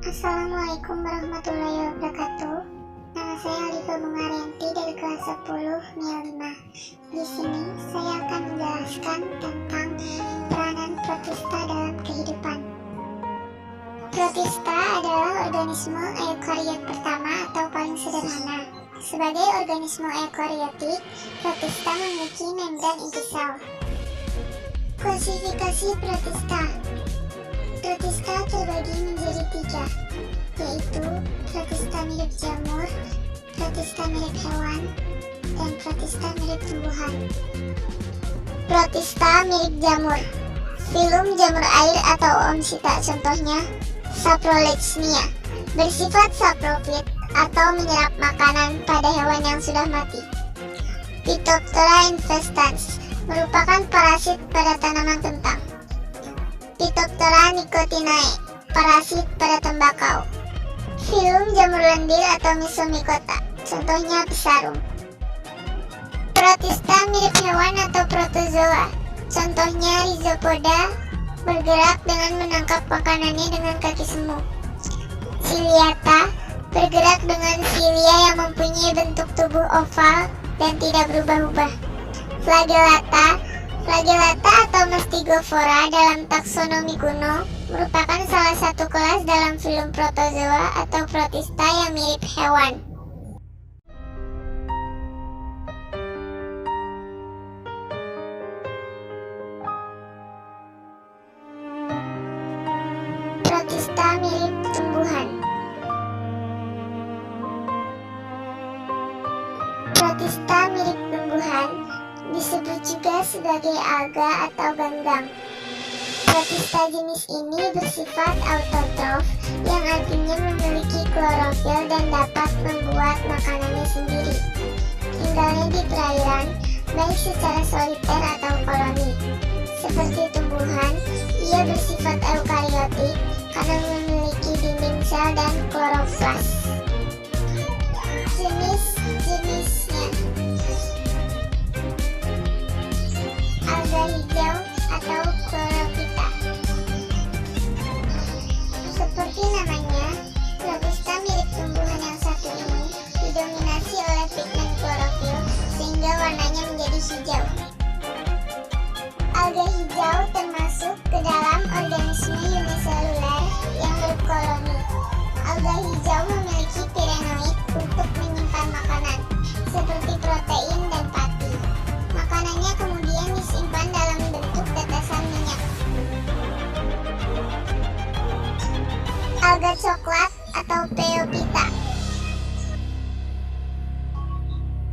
Assalamualaikum warahmatullahi wabarakatuh. Nama saya Alifa Bungaryanti dari kelas 10 MIA 5. Di sini saya akan menjelaskan tentang peranan protista dalam kehidupan. Protista adalah organisme eukariot pertama atau paling sederhana. Sebagai organisme eukariotik, protista memiliki membran inti sel. Klasifikasi protista. Protista terbagi menjadi 3, yaitu protista mirip jamur, protista mirip hewan, dan protista mirip tumbuhan. Protista mirip jamur. Filum jamur air atau Oomycota, contohnya Saprolexnia, bersifat saprofit atau menyerap makanan pada hewan yang sudah mati. Phytophthora infestans merupakan parasit pada tanaman kentang. Phytophthora nicotinae, parasit pada tembakau. Filum jamur lendir atau Myxomycota, contohnya Pisarum. Protista mirip hewan atau protozoa, contohnya Rhizopoda, bergerak dengan menangkap makanannya dengan kaki semu. Ciliata, bergerak dengan silia yang mempunyai bentuk tubuh oval dan tidak berubah-ubah. Flagellata atau Mastigophora dalam taksonomi kuno merupakan salah satu kelas dalam filum protozoa atau protista yang mirip hewan. Protista mirip tumbuhan. Protista mirip tumbuhan disebut juga sebagai alga atau ganggang. Protista jenis ini bersifat autotrof, yang artinya memiliki klorofil dan dapat membuat makanannya sendiri. Tinggalnya di perairan, baik secara soliter atau koloni. Seperti tumbuhan, ia bersifat eukariotik karena memiliki dinding sel dan kloroflas. Jenis-jenisnya: alga hijau atau chlorophyta. Seperti namanya, protista mirip tumbuhan yang satu ini didominasi oleh pigmen klorofil sehingga warnanya menjadi hijau. Alga hijau termasuk ke dalam organisme uniseluler yang berkoloni. Alga hijau memiliki pirenoid untuk menyimpan makanan, seperti protein dan pati. Makanannya kemudian disimpan dalam bentuk tetesan minyak. Alga coklat atau Pheophyta.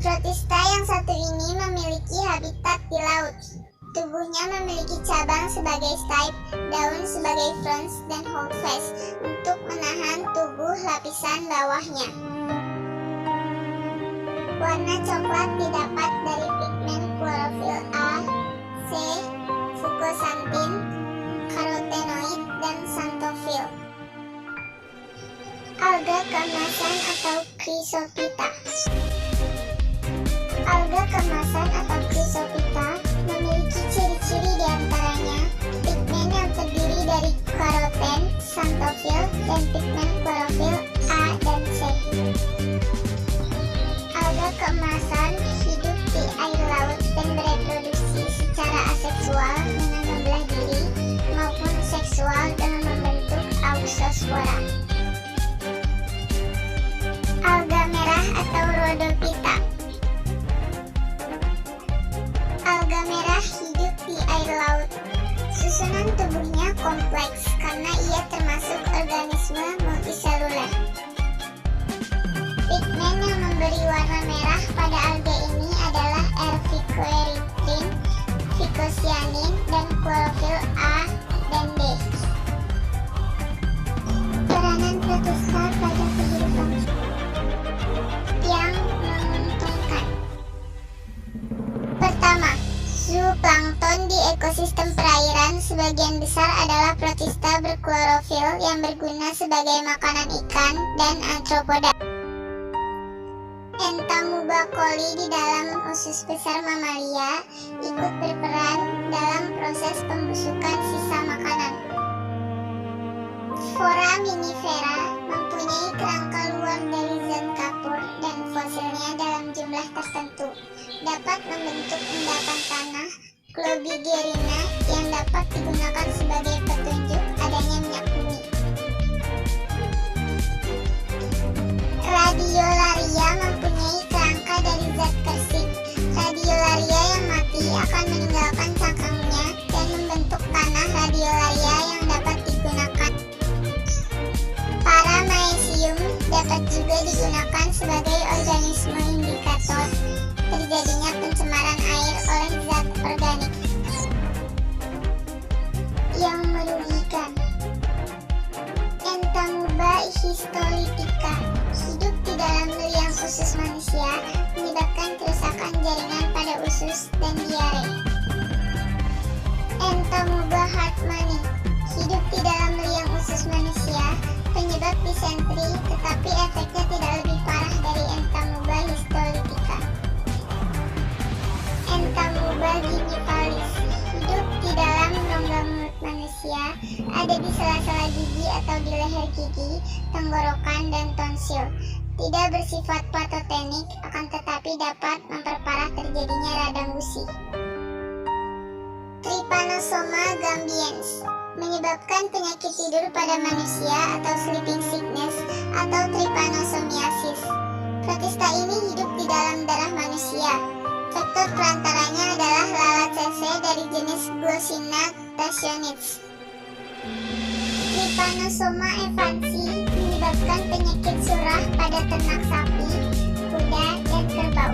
Protista yang satu ini memiliki habitat di laut. Tubuhnya memiliki cabang sebagai stipe, daun sebagai frons, dan holdfast untuk menahan tubuh lapisan bawahnya. Warna coklat didapat dari pigmen klorofil A, C, fucoxanthin, karotenoid, dan xanthophyll. Alga keemasan atau Chrysophyta. Alga keemasan atau Chrysophyta memiliki ciri-ciri diantaranya pigmen yang terdiri dari karoten, xanthophyll, dan pigmen klorofil A dan C. Alga keemasan hidup di air laut dan bereproduksi secara aseksual dengan membelah diri maupun seksual dengan membentuk auxospora. Alga merah atau Rhodophyta. Alga merah hidup di air laut. Susunan tubuhnya kompleks karena ia termasuk organisme multiseluler. Pigmen yang memberi warna merah pada alga ini adalah R-picoerythrin, phycocyanin, dan klorofil A dan D. Peranan protista pada kehidupan yang menguntungkan. Pertama, zooplankton di ekosistem perairan sebagian besar adalah protista berklorofil yang berguna sebagai makanan ikan dan arthropoda. Entamuba coli di dalam usus besar mamalia ikut berperan dalam proses pembusukan sisa makanan. Foraminifera tertentu, dapat membentuk endapan tanah globigerina yang dapat digunakan sebagai petunjuk adanya minyak bumi. Radiolaria mempunyai kerangka dari zat kersik. Radiolaria yang mati akan meninggalkan cangkangnya dan membentuk tanah radiolaria yang dapat digunakan. Paramaecium dapat juga digunakan sebagai organisme indikator terjadinya pencemaran air oleh zat organik yang merugikan. Entamuba histolytica hidup di dalam liang usus manusia, menyebabkan kerusakan jaringan pada usus dan diare. Entamuba hartmanni hidup di dalam liang usus manusia, penyebab disentri, tetapi efeknya tidak lebih parah dari Entamuba histolytica. Entamuba gingivalis hidup di dalam rongga mulut manusia, ada di sela-sela gigi atau di leher gigi, tenggorokan, dan tonsil. Tidak bersifat patotenik, akan tetapi dapat memperparah terjadinya radang gusi. Trypanosoma gambiens menyebabkan penyakit tidur pada manusia atau sleeping sickness atau trypanosomiasis. Protista ini hidup di dalam darah manusia. Faktor perantaranya adalah lalat cc dari jenis Glossina tatianix. Trypanosoma evansi menyebabkan penyakit surah pada ternak sapi, kuda, dan kerbau.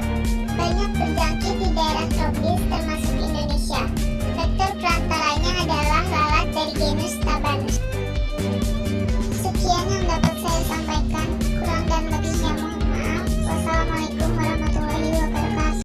Banyak terjangkit di daerah tropis termasuk